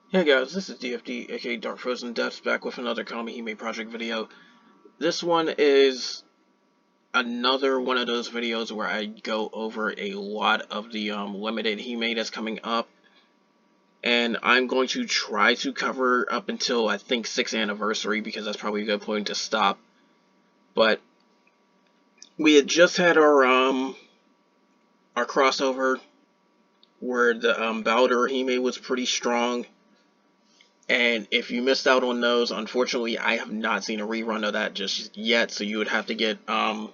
Hey guys, this is DFD, aka Dark Frozen Depths, back with another Kamihime project video. This one is another one of those videos where I go over a lot of the limited Hime that's coming up. And I'm going to try to cover up until I think 6th anniversary because that's probably a good point to stop. But we had just had our crossover where the Baldur Hime was pretty strong. And if you missed out on those, unfortunately, I have not seen a rerun of that just yet. So you would have to get the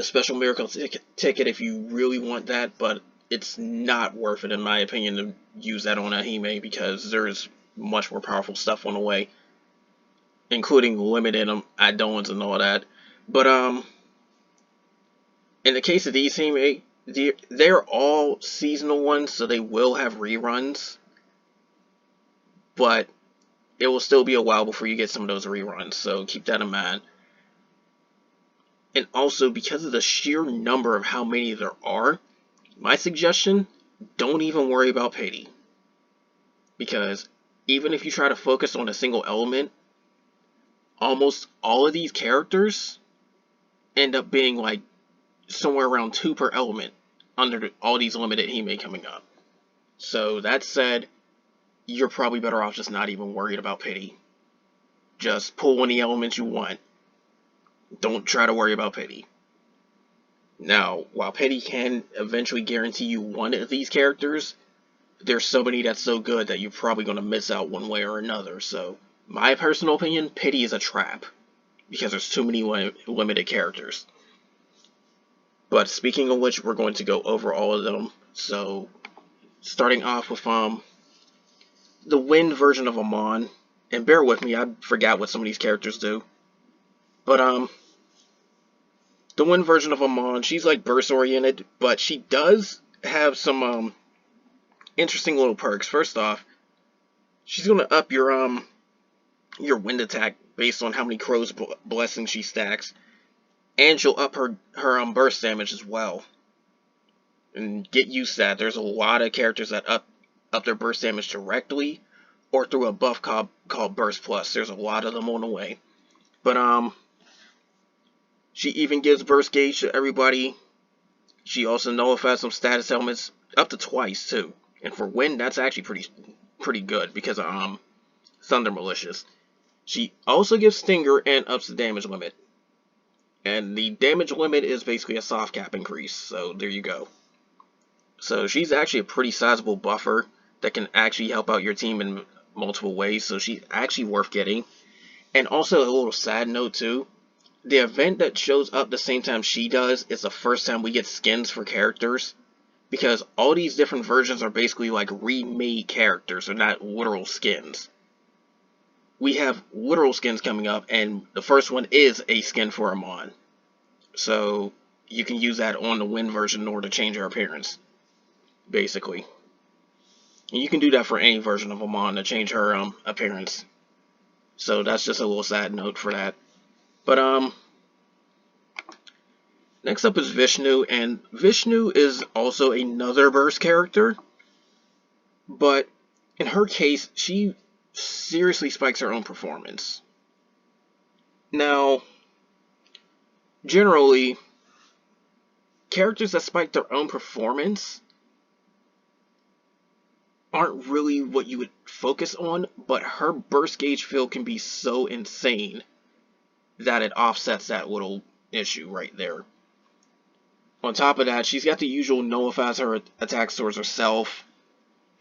special miracle ticket if you really want that. But it's not worth it, in my opinion, to use that on a Hime because there's much more powerful stuff on the way, including limited add-ons and all that. But in the case of these Hime, they're all seasonal ones, so they will have reruns. But it will still be a while before you get some of those reruns, so keep that in mind. And also, because of the sheer number of how many there are, my suggestion, don't even worry about pity. Because even if you try to focus on a single element, almost all of these characters end up being like somewhere around 2 per element under all these limited Hime coming up. So that said, you're probably better off just not even worried about pity. Just pull any elements you want. Don't try to worry about pity. Now, while pity can eventually guarantee you one of these characters, there's so many that's so good that you're probably going to miss out one way or another. So, my personal opinion, pity is a trap because there's too many limited characters. But speaking of which, we're going to go over all of them. So, starting off with the wind version of Amon, and bear with me, I forgot what some of these characters do. But the wind version of Amon, she's like burst oriented, but she does have some interesting little perks. First off, she's gonna up your wind attack based on how many crow's blessings she stacks, and she'll up her burst damage as well. And get used to that. There's a lot of characters that up their burst damage directly or through a buff called Burst Plus. There's a lot of them on the way. But she even gives burst gauge to everybody. She also nullifies some status elements up to twice too. And for wind, that's actually pretty good because of Thunder Malicious. She also gives Stinger and ups the damage limit. And the damage limit is basically a soft cap increase, so there you go. So she's actually a pretty sizable buffer that can actually help out your team in multiple ways, so she's actually worth getting. And also a little sad note too, the event that shows up the same time she does is the first time we get skins for characters. Because all these different versions are basically like remade characters, they're not literal skins. We have literal skins coming up, and the first one is a skin for Amon. So you can use that on the wind version in order to change her appearance, basically. And you can do that for any version of Amon to change her appearance. So that's just a little sad note for that. But next up is Vishnu, and Vishnu is also another burst character. But in her case, she seriously spikes her own performance. Now, generally, characters that spike their own performance aren't really what you would focus on, but her burst gauge field can be so insane that it offsets that little issue right there. On top of that, she's got the usual nullifies her attacks towards herself.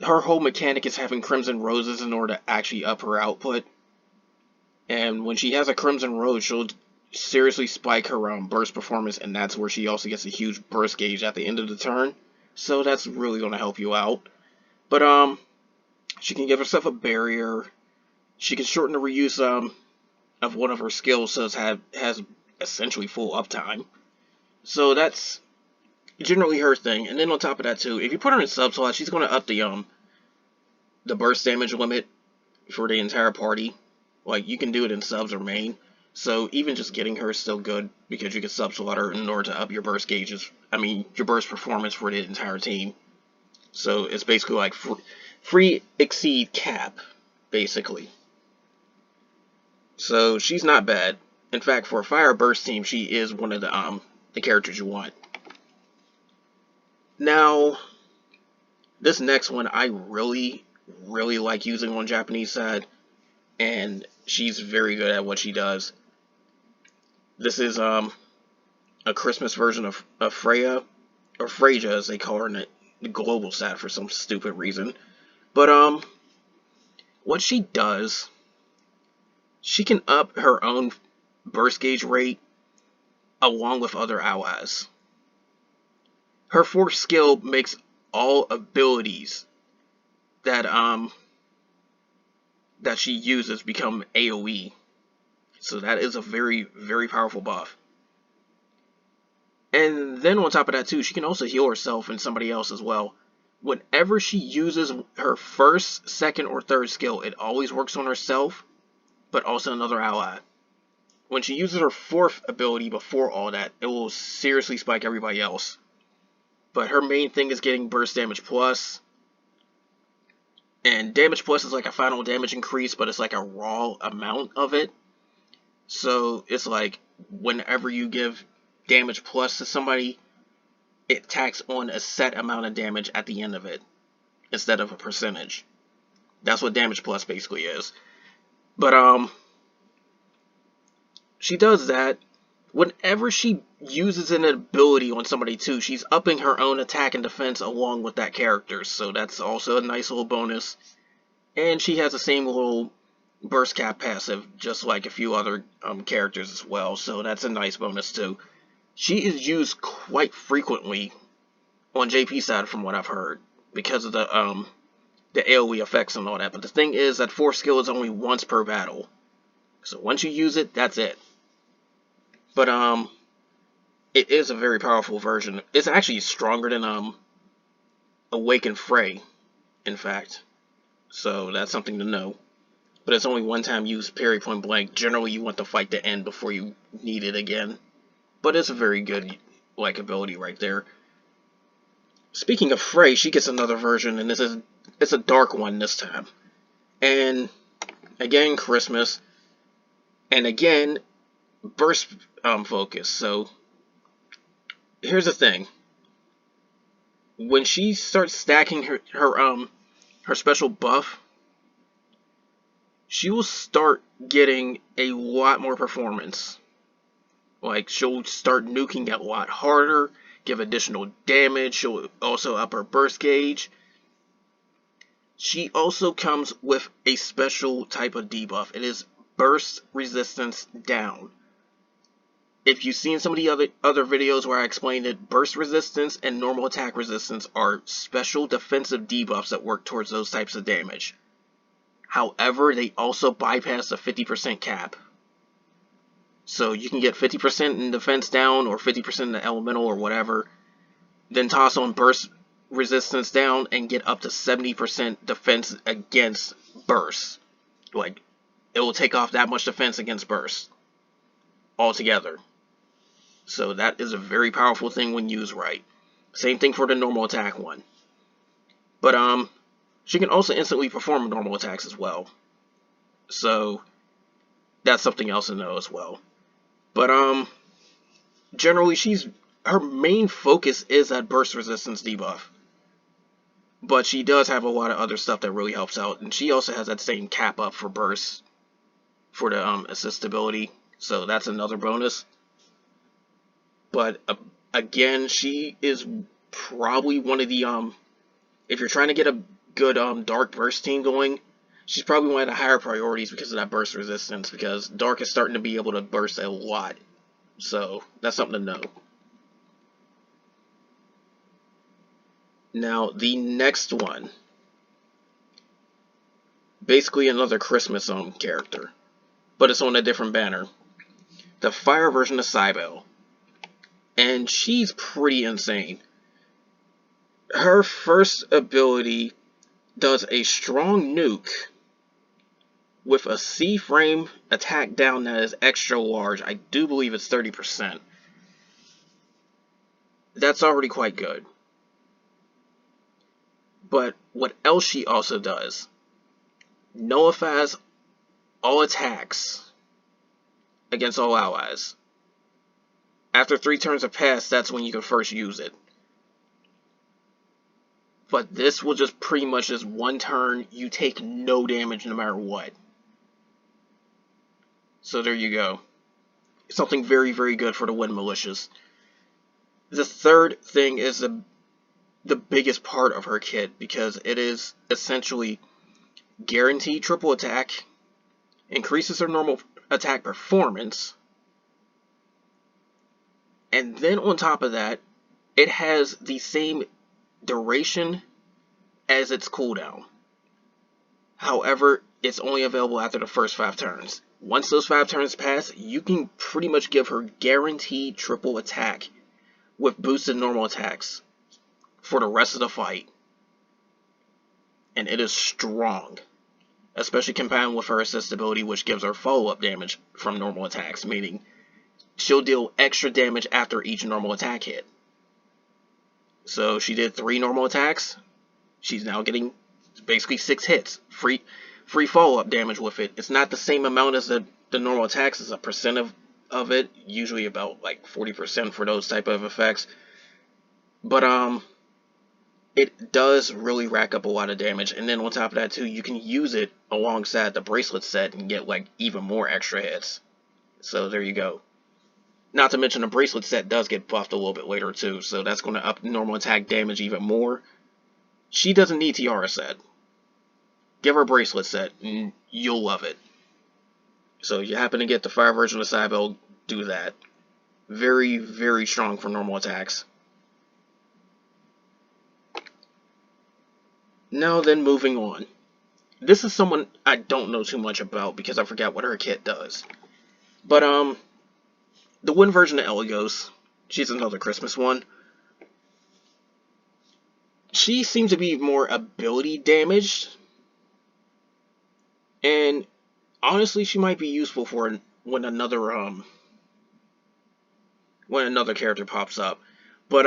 Her whole mechanic is having Crimson Roses in order to actually up her output. And when she has a Crimson Rose, she'll seriously spike her burst performance, and that's where she also gets a huge burst gauge at the end of the turn. So that's really going to help you out. But she can give herself a barrier. She can shorten the reuse of one of her skills, so it has essentially full uptime. So that's generally her thing. And then on top of that too, if you put her in sub slot, she's going to up the burst damage limit for the entire party. Like, you can do it in subs or main. So even just getting her is still good because you can sub slot her in order to up your burst gauges. I mean, your burst performance for the entire team. So it's basically like free exceed cap basically. So she's not bad. In fact, for a fire burst team, she is one of the characters you want. Now, this next one I really like using on Japanese side, and she's very good at what she does. This is a Christmas version of Freya, or Freyja as they call her in the global side for some stupid reason. But what she does, she can up her own burst gauge rate along with other allies. Her fourth skill makes all abilities that she uses become AoE. So that is a very powerful buff. And then on top of that too, she can also heal herself and somebody else as well. Whenever she uses her first, second, or third skill, it always works on herself, but also another ally. When she uses her fourth ability before all that, it will seriously spike everybody else. But her main thing is getting burst damage plus. And damage plus is like a final damage increase, but it's like a raw amount of it. So it's like whenever you give damage plus to somebody, it tacks on a set amount of damage at the end of it, instead of a percentage. That's what damage plus basically is. But she does that. Whenever she uses an ability on somebody too, she's upping her own attack and defense along with that character, so that's also a nice little bonus. And she has the same little burst cap passive, just like a few other characters as well, so that's a nice bonus too. She is used quite frequently on JP side from what I've heard, because of the AoE effects and all that. But the thing is that fourth skill is only once per battle, so once you use it, that's it. But it is a very powerful version. It's actually stronger than Awakened Frey, in fact. So that's something to know. But it's only one time used, period, point blank. Generally, you want the fight to end before you need it again. But it's a very good ability right there. Speaking of Frey, she gets another version, and it's a dark one this time. And again, Christmas, and again, burst focus. So here's the thing: when she starts stacking her special buff, she will start getting a lot more performance. Like, she'll start nuking a lot harder, give additional damage. She'll also up her burst gauge. She also comes with a special type of debuff. It is burst resistance down. If you've seen some of the other videos where I explained it, burst resistance and normal attack resistance are special defensive debuffs that work towards those types of damage. However, they also bypass the 50% cap. So you can get 50% in defense down, or 50% in the elemental, or whatever. Then toss on burst resistance down and get up to 70% defense against burst. Like, it will take off that much defense against burst altogether. So that is a very powerful thing when used right. Same thing for the normal attack one. But she can also instantly perform normal attacks as well. So that's something else to know as well. But generally her main focus is that burst resistance debuff. But she does have a lot of other stuff that really helps out, and she also has that same cap up for burst for the assist ability. So that's another bonus. But again, she is probably one of the if you're trying to get a good dark burst team going, she's probably one of the higher priorities because of that burst resistance, because dark is starting to be able to burst a lot. So that's something to know. Now the next one, basically another Christmas character, but it's on a different banner. The fire version of Cybele. And she's pretty insane. Her first ability does a strong nuke with a C-frame attack down that is extra large. I do believe it's 30%. That's already quite good. But what else she also does nullifies all attacks against all allies. After 3 turns have passed, that's when you can first use it. But this will just pretty much just 1 turn, you take no damage no matter what. So there you go. Something very, very good for the wind militias. The third thing is the biggest part of her kit, because it is essentially guaranteed triple attack, increases her normal attack performance, and then on top of that, it has the same duration as its cooldown. However, it's only available after the first 5 turns. Once those 5 turns pass, you can pretty much give her guaranteed triple attack with boosted normal attacks for the rest of the fight. And it is strong, especially combined with her assist ability, which gives her follow-up damage from normal attacks, meaning she'll deal extra damage after each normal attack hit. So she did 3 normal attacks. She's now getting basically 6 hits. Free follow-up damage with it. It's not the same amount as the normal attacks. It's a percent of it. Usually about like 40% for those type of effects. But it does really rack up a lot of damage. And then on top of that too, you can use it alongside the bracelet set and get like even more extra hits. So there you go. Not to mention the bracelet set does get buffed a little bit later too, so that's going to up normal attack damage even more. She doesn't need Tiara set. Give her bracelet set and you'll love it. So if you happen to get the fire version of Cybele, do that. Very, very strong for normal attacks. Now then, moving on. This is someone I don't know too much about because I forgot what her kit does. But the wind version of Eligos, she's another Christmas one. She seems to be more ability damaged. And honestly, she might be useful for when another character pops up. But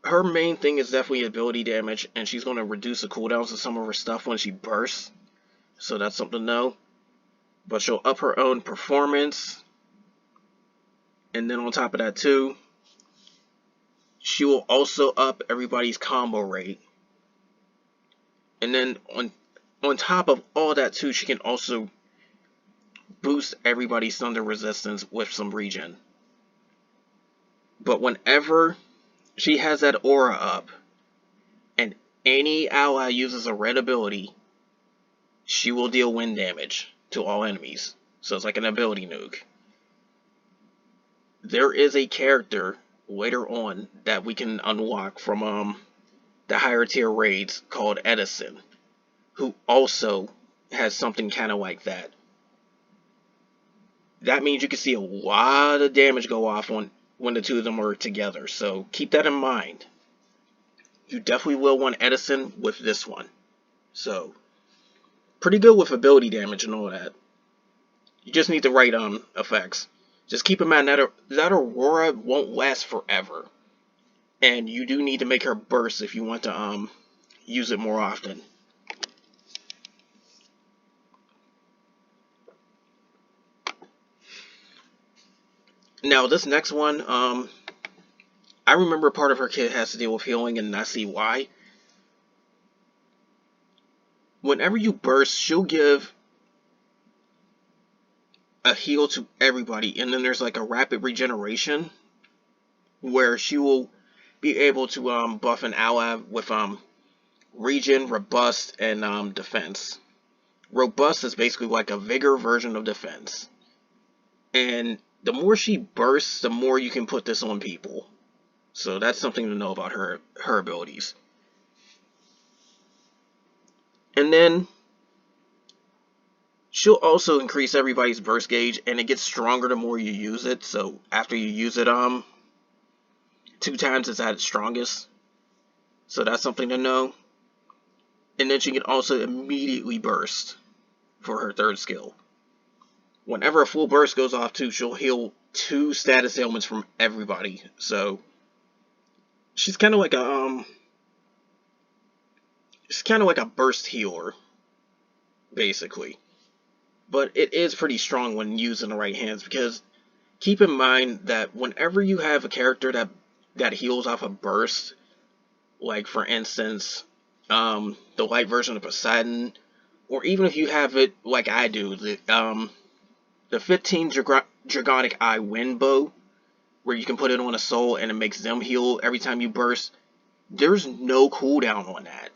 her main thing is definitely ability damage, and she's going to reduce the cooldowns of some of her stuff when she bursts. So that's something to know. But she'll up her own performance. And then on top of that too, she will also up everybody's combo rate. And then on top of all that too, she can also boost everybody's thunder resistance with some regen. But whenever she has that aura up, and any ally uses a red ability, she will deal wind damage to all enemies. So it's like an ability nuke. There is a character later on that we can unlock from the higher tier raids called Edison, who also has something kind of like that. That means you can see a lot of damage go off when the two of them are together, so keep that in mind. You definitely will want Edison with this one. So, pretty good with ability damage and all that. You just need the right effects. Just keep in mind that Aurora won't last forever. And you do need to make her burst if you want to use it more often. Now this next one, I remember part of her kit has to deal with healing, and I see why. Whenever you burst, she'll give a heal to everybody, and then there's like a rapid regeneration where she will be able to buff an ally with regen, robust, and defense. Robust is basically like a vigor version of defense. And the more she bursts, the more you can put this on people. So that's something to know about her abilities. And then she'll also increase everybody's burst gauge, and it gets stronger the more you use it. So after you use it 2 times, it's at its strongest. So that's something to know. And then she can also immediately burst for her 3rd skill. Whenever a full burst goes off too, she'll heal 2 status ailments from everybody. So she's kind of like a She's kind of like a burst healer, basically. But it is pretty strong when used in the right hands, because keep in mind that whenever you have a character that heals off a burst, like for instance, the light version of Poseidon, or even if you have it like I do, the 15 Dragonic Eye Wind Bow, where you can put it on a soul and it makes them heal every time you burst, there's no cooldown on that.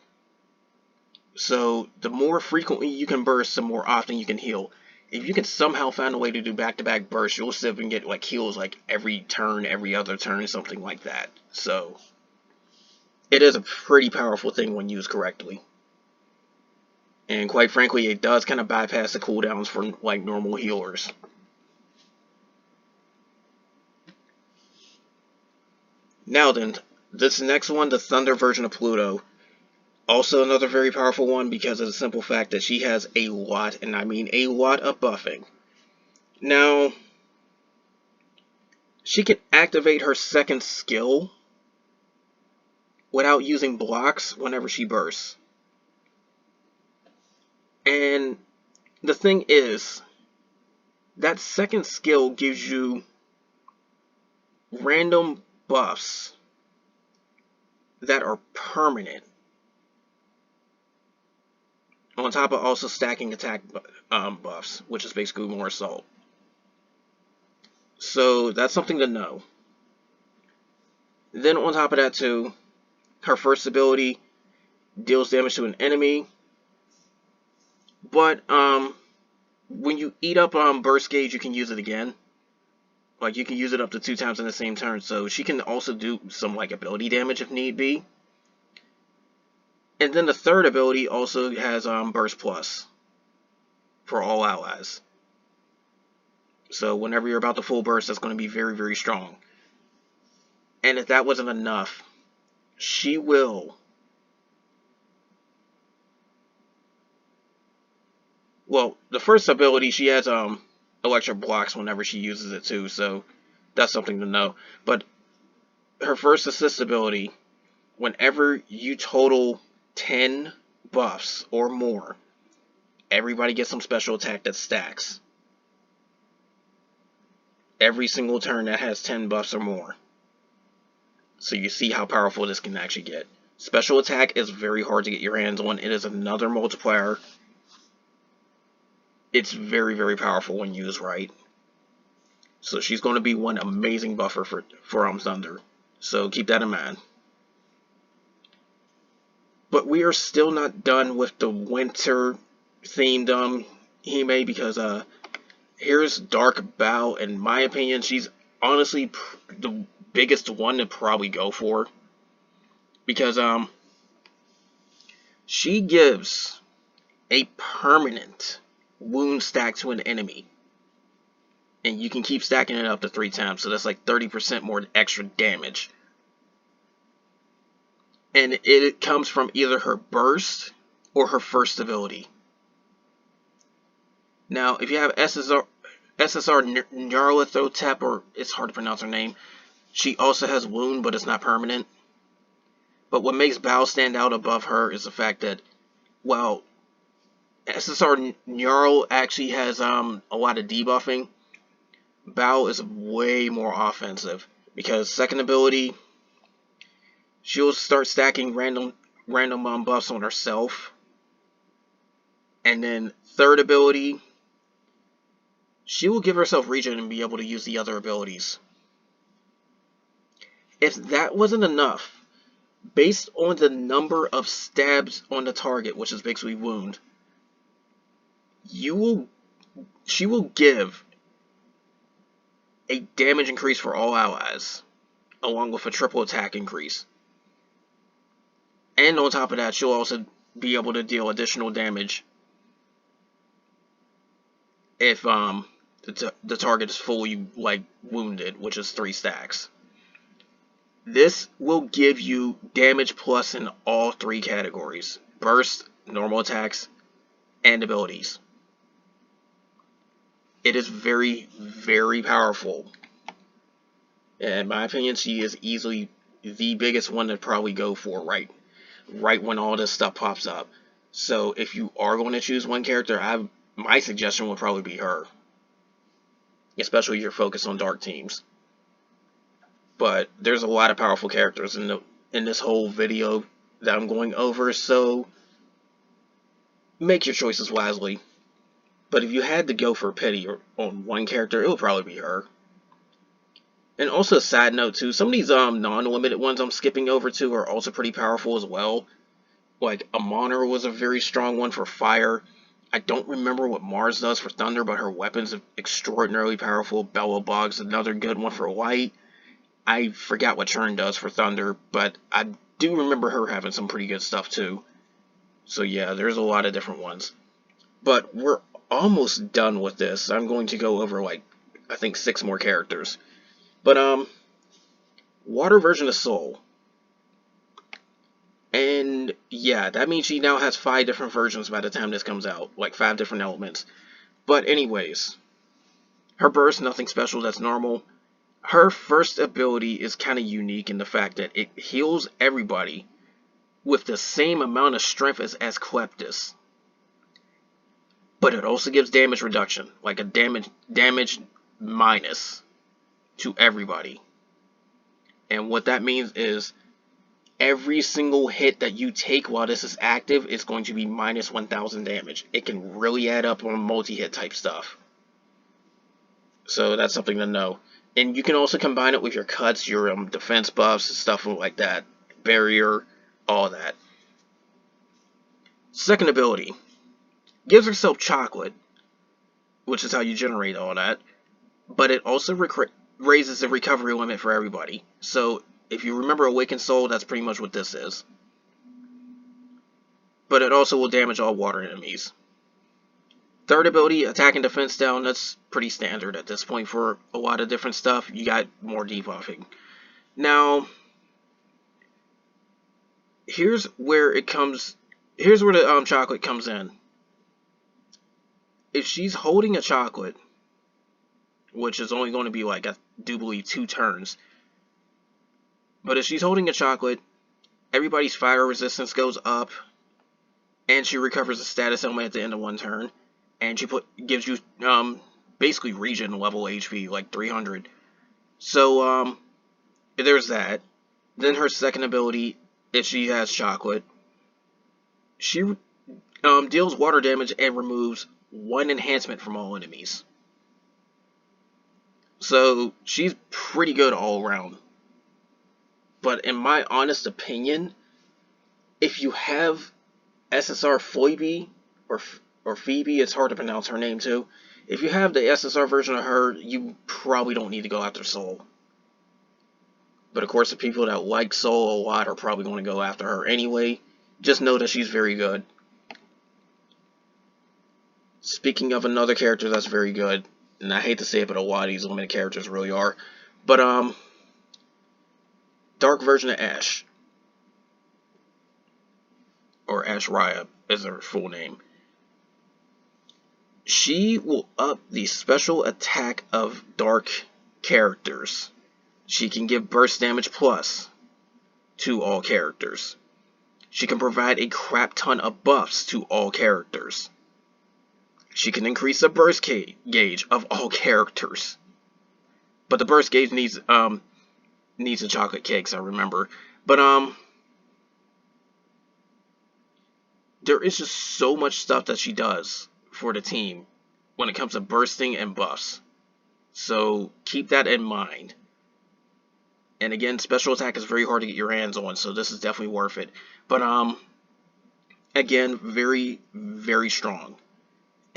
So the more frequently you can burst, the more often you can heal. If you can somehow find a way to do back-to-back bursts, you'll still get like heals like every turn, every other turn, something like that. So it is a pretty powerful thing when used correctly. And quite frankly, it does kind of bypass the cooldowns for like normal healers. Now then, this next one, the Thunder version of Pluto. Also another very powerful one because of the simple fact that she has a lot, and I mean a lot, of buffing. Now, she can activate her second skill without using blocks whenever she bursts. And the thing is, that second skill gives you random buffs that are permanent, on top of also stacking attack buffs, which is basically more assault. So that's something to know. Then on top of that too, her first ability deals damage to an enemy, but when you eat up burst gauge, you can use it again. Like you can use it up to 2 times in the same turn, so she can also do some like ability damage if need be. And then the third ability also has burst plus for all allies. So whenever you're about to full burst, that's going to be very, very strong. And if that wasn't enough, she will... Well, the first ability, she has electric blocks whenever she uses it too, so that's something to know. But her first assist ability, whenever you total 10 buffs or more, everybody gets some special attack that stacks. Every single turn that has 10 buffs or more. So you see how powerful this can actually get. Special attack is very hard to get your hands on. It is another multiplier. It's very, very powerful when used right. So she's going to be one amazing buffer for Thunder. So keep that in mind. But we are still not done with the winter themed Hime, because here's Dark Bow. In my opinion, she's honestly the biggest one to probably go for, because she gives a permanent wound stack to an enemy, and you can keep stacking it up to 3 times, so that's like 30% more extra damage. And it comes from either her burst or her first ability. Now, if you have SSR Nyarlathotep, or it's hard to pronounce her name, she also has wound, but it's not permanent. But what makes Bao stand out above her is the fact that, well, SSR Nyarl actually has a lot of debuffing. Bao is way more offensive, because second ability, she'll start stacking random buffs on herself. And then third ability, she will give herself regen and be able to use the other abilities. If that wasn't enough, based on the number of stabs on the target, which is basically wound, she will give a damage increase for all allies, along with a triple attack increase. And on top of that, she'll also be able to deal additional damage if the target is fully like wounded, which is 3 stacks. This will give you damage plus in all 3 categories: burst, normal attacks, and abilities. It is very, very powerful. In my opinion, she is easily the biggest one to probably go for, right? right when all this stuff pops up. So if you are going to choose one character, my suggestion would probably be her, especially if you're focused on dark teams. But there's a lot of powerful characters in this whole video that I'm going over, so make your choices wisely. But if you had to go for pity on one character, it would probably be her. And also a side note too, some of these non-limited ones I'm skipping over to are also pretty powerful as well. Like Amon was a very strong one for fire. I don't remember what Mars does for thunder, but her weapons are extraordinarily powerful. Bellowbog's another good one for light. I forgot what Churn does for thunder, but I do remember her having some pretty good stuff too. So yeah, there's a lot of different ones. But we're almost done with this. I'm going to go over like, I think 6 more characters. But water version of Soul. And yeah, that means she now has 5 different versions by the time this comes out. Like 5 different elements. But anyways, her burst, nothing special, that's normal. Her first ability is kind of unique in the fact that it heals everybody with the same amount of strength as Asclepius. But it also gives damage reduction, like a damage minus to everybody. And what that means is every single hit that you take while this is active is going to be minus 1000 damage. It can really add up on multi-hit type stuff. So that's something to know. And you can also combine it with your cuts, your defense buffs, stuff like that. Barrier, all that. Second ability. Gives herself chocolate, which is how you generate all that. But it also raises the recovery limit for everybody. So if you remember Awakened Soul, that's pretty much what this is. But it also will damage all water enemies. Third ability, attack and defense down. That's pretty standard at this point for a lot of different stuff. You got more debuffing. Now, here's where the chocolate comes in. If she's holding a chocolate, which is only going to be like, I do believe, 2 turns. But if she's holding a chocolate, everybody's fire resistance goes up, and she recovers a status element at the end of 1 turn, and she gives you basically regen level HP, like 300. So there's that. Then her second ability, if she has chocolate, she deals water damage and removes 1 enhancement from all enemies. So she's pretty good all around. But in my honest opinion, if you have SSR Phoebe, or Phoebe, it's hard to pronounce her name too. If you have the SSR version of her, you probably don't need to go after Soul. But of course, the people that like Soul a lot are probably going to go after her anyway. Just know that she's very good. Speaking of another character that's very good, and I hate to say it, but a lot of these limited characters really are. But dark version of Ash, or Ash Raya is her full name. She will up the special attack of dark characters. She can give burst damage plus to all characters. She can provide a crap ton of buffs to all characters. She can increase the burst gauge of all characters. But the burst gauge needs the chocolate cakes, I remember. But there is just so much stuff that she does for the team when it comes to bursting and buffs. So keep that in mind. And again, special attack is very hard to get your hands on, so this is definitely worth it. But again, very, very strong.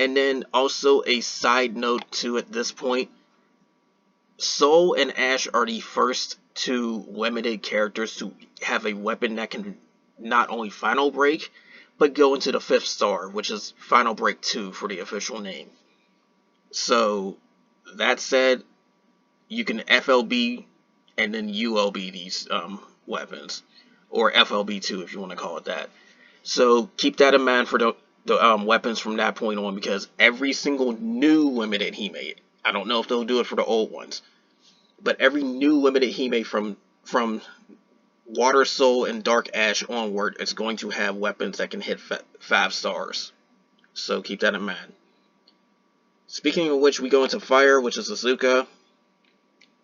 And then also a side note to at this point, Soul and Ash are the first 2 limited characters to have a weapon that can not only Final Break, but go into the 5th star, which is Final Break 2 for the official name. So, that said, you can FLB and then ULB these weapons, or FLB2 if you want to call it that. So, keep that in mind for the weapons from that point on, because every single new limited Hime, I don't know if they'll do it for the old ones, but every new limited Hime from Water Soul and Dark Ash onward is going to have weapons that can hit 5 stars. So keep that in mind. Speaking of which, we go into Fire, which is Azuka.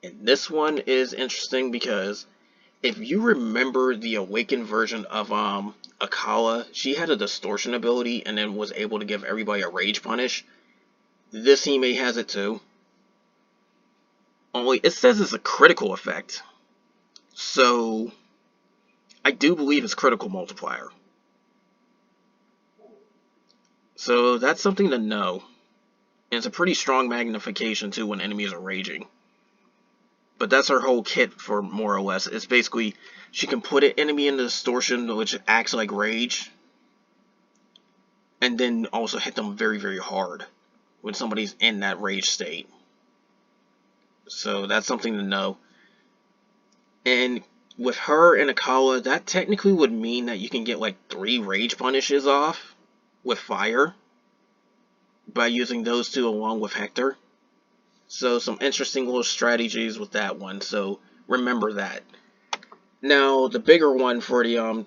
And this one is interesting because if you remember the awakened version of Akala, she had a distortion ability and then was able to give everybody a rage punish. This Hime has it too. Only it says it's a critical effect. So I do believe it's critical multiplier. So that's something to know. And it's a pretty strong magnification too when enemies are raging. But that's her whole kit for more or less. It's basically she can put an enemy into distortion which acts like rage. And then also hit them very, very hard when somebody's in that rage state. So that's something to know. And with her and Akala, that technically would mean that you can get like 3 rage punishes off with fire by using those two along with Hector. So some interesting little strategies with that one. So remember that. Now the bigger one for the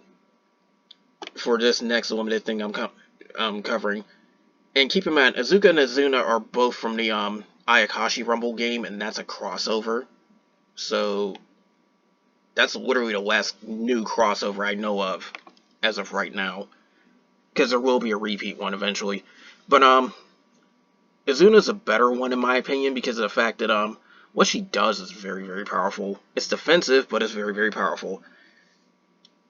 for this next limited thing I'm covering. And keep in mind, Azuka and Azuna are both from the Ayakashi Rumble game, and that's a crossover. So that's literally the last new crossover I know of as of right now, because there will be a repeat one eventually. But Azuna's a better one in my opinion because of the fact that what she does is very, very powerful. It's defensive, but it's very, very powerful.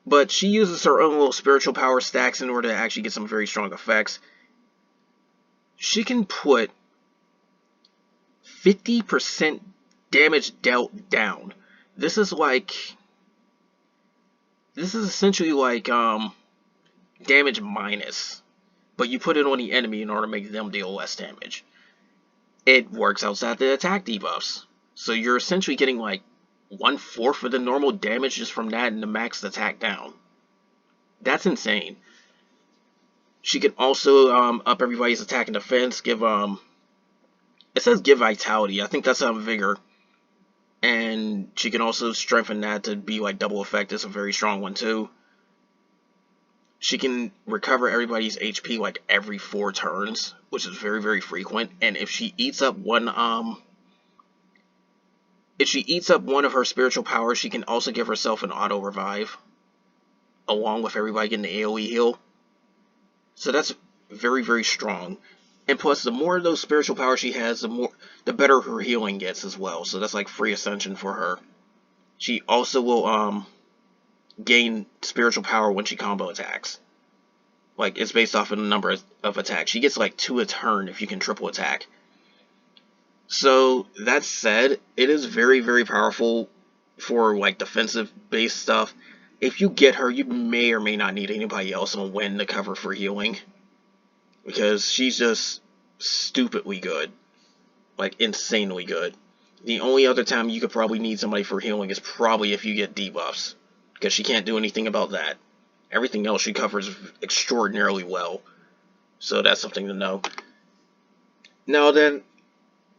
But she uses her own little spiritual power stacks in order to actually get some very strong effects. She can put 50% damage dealt down. This is essentially like damage minus, but you put it on the enemy in order to make them deal less damage. It works outside the attack debuffs, so you're essentially getting like 1/4 of the normal damage just from that and the max attack down. That's insane. She can also up everybody's attack and defense. Give it says give vitality. I think that's vigor. And she can also strengthen that to be like double effect. It's a very strong one too. She can recover everybody's HP like every 4 turns, which is very, very frequent. And if she eats up one of her spiritual powers, she can also give herself an auto revive, along with everybody getting the AoE heal. So that's very, very strong. And plus, the more of those spiritual powers she has, the better her healing gets as well. So that's like free ascension for her. She also will gain spiritual power when she combo attacks. Like, it's based off of the number of attacks. She gets like 2 a turn if you can triple attack. So that said, it is very, very powerful for like defensive based stuff. If you get her, you may or may not need anybody else on Win to cover for healing, because she's just stupidly good, like insanely good. The only other time you could probably need somebody for healing is probably if you get debuffs, because she can't do anything about that. Everything else she covers extraordinarily well, so that's something to know. Now then,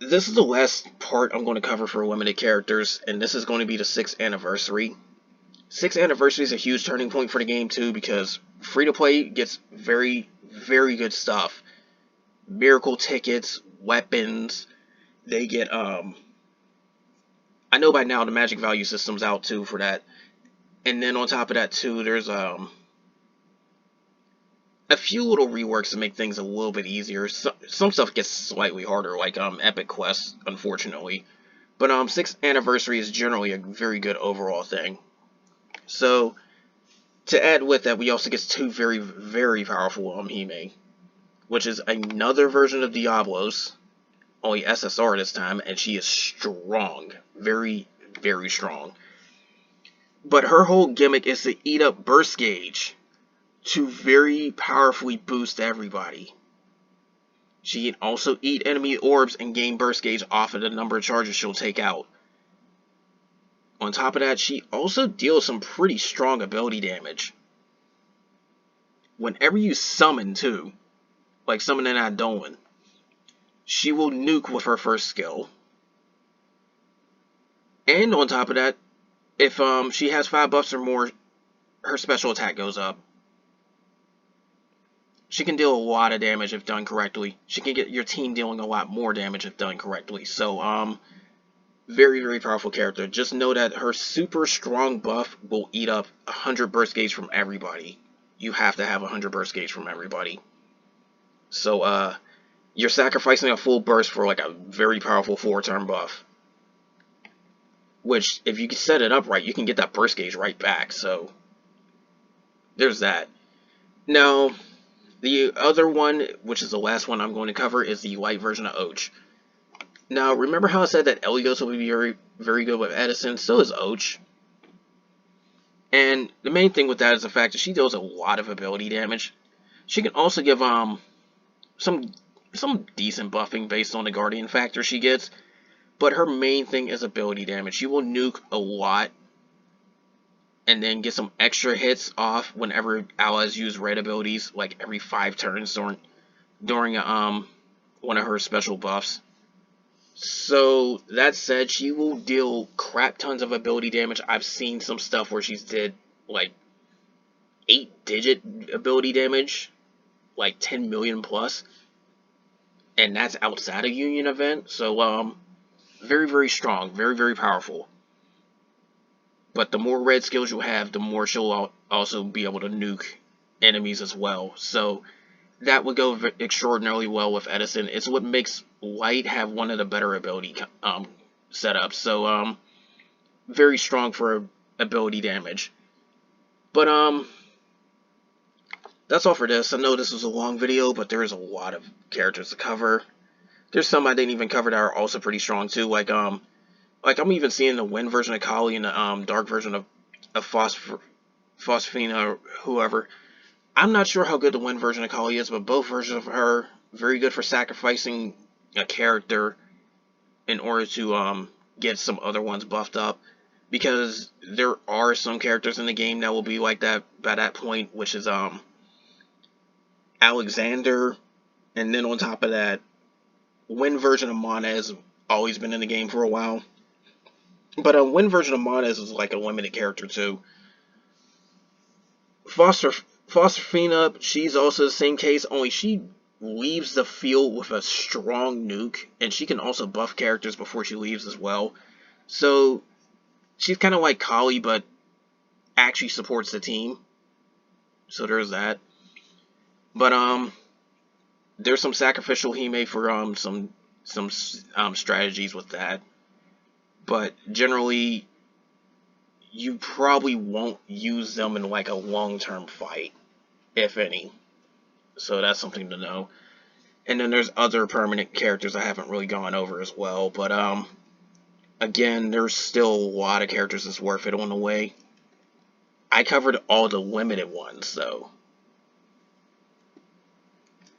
this is the last part I'm going to cover for limited characters, and this is going to be the 6th anniversary. 6th anniversary is a huge turning point for the game too, because free-to-play gets very, very good stuff. Miracle tickets, weapons, they get, I know by now the magic value system's out too for that. And then on top of that too, there's, a few little reworks to make things a little bit easier. Some stuff gets slightly harder, like, epic quests, unfortunately. But, 6th anniversary is generally a very good overall thing. So, to add with that, we also get 2 very, very powerful Hime, which is another version of Diablos, only SSR this time, and she is strong. Very, very strong. But her whole gimmick is to eat up burst gauge to very powerfully boost everybody. She can also eat enemy orbs and gain burst gauge off of the number of charges she'll take out. On top of that, she also deals some pretty strong ability damage. Whenever you summon too, like summoning Adolin, she will nuke with her first skill. And on top of that, If she has 5 buffs or more, her special attack goes up. She can deal a lot of damage if done correctly. She can get your team dealing a lot more damage if done correctly. So, very, very powerful character. Just know that her super strong buff will eat up 100 burst gauge from everybody. You have to have 100 burst gauge from everybody. So, you're sacrificing a full burst for like a very powerful 4-turn buff. Which, if you can set it up right, you can get that burst gauge right back. So, there's that. Now, the other one, which is the last one I'm going to cover, is the light version of Och. Now, remember how I said that Elios will be very, very good with Edison? So is Och. And the main thing with that is the fact that she deals a lot of ability damage. She can also give some decent buffing based on the Guardian factor she gets. But her main thing is ability damage. She will nuke a lot and then get some extra hits off whenever allies use red abilities, like every 5 turns during one of her special buffs. So that said, she will deal crap tons of ability damage. I've seen some stuff where she's did like 8-digit ability damage, like 10 million plus, and that's outside of Union event. So very, very strong, very, very powerful. But the more red skills you have, the more she'll also be able to nuke enemies as well. So that would go extraordinarily well with Edison. It's what makes Light have one of the better ability setups. So very strong for ability damage. But that's all for this. I know this was a long video, but there is a lot of characters to cover. There's some I didn't even cover that are also pretty strong too. Like I'm even seeing the Wind version of Kali and the Dark version of Phosphina or whoever. I'm not sure how good the Wind version of Kali is, but both versions of her very good for sacrificing a character in order to get some other ones buffed up. Because there are some characters in the game that will be like that by that point, which is Alexander, and then on top of that, Wind version of Mana has always been in the game for a while. But a Wind version of Monez is like a limited character too. Phosphina, she's also the same case, only she leaves the field with a strong nuke, and she can also buff characters before she leaves as well. So she's kind of like Kali, but actually supports the team. So there's that. But there's some sacrificial Hime for some strategies with that. But generally, you probably won't use them in like a long-term fight, if any. So that's something to know. And then there's other permanent characters I haven't really gone over as well. But again, there's still a lot of characters that's worth it on the way. I covered all the limited ones though.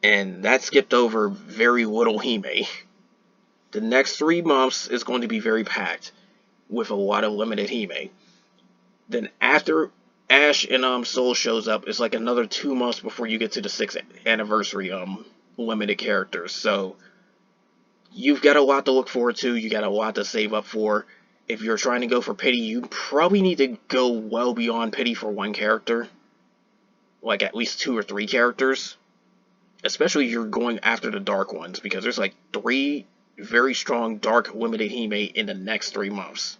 And that skipped over very little Hime. The next 3 months is going to be very packed with a lot of limited Hime. Then after Ash and Soul shows up, it's like another 2 months before you get to the 6th anniversary limited characters. So you've got a lot to look forward to. You got a lot to save up for. If you're trying to go for pity, you probably need to go well beyond pity for one character, like at least 2 or 3 characters. Especially if you're going after the dark ones, because there's like 3 very strong dark limited Hime in the next 3 months.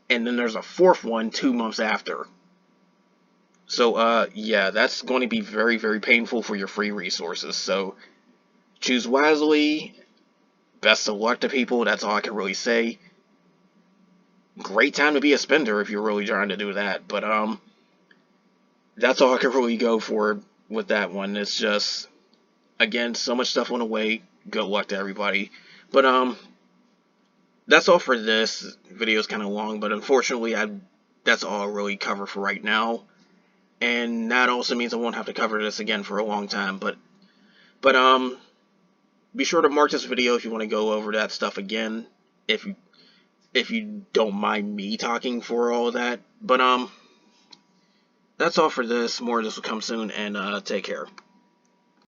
And then there's a 4th one 2 months after. So, yeah, that's going to be very, very painful for your free resources. So, choose wisely. Best of luck to people. That's all I can really say. Great time to be a spender if you're really trying to do that. But, that's all I can really go for with that one. It's just, again, so much stuff on the way. Good luck to everybody. But, that's all for this. Video is kind of long, but unfortunately, that's all I really cover for right now. And that also means I won't have to cover this again for a long time. But be sure to mark this video if you want to go over that stuff again. If you don't mind me talking for all of that. But that's all for this. More of this will come soon, and take care.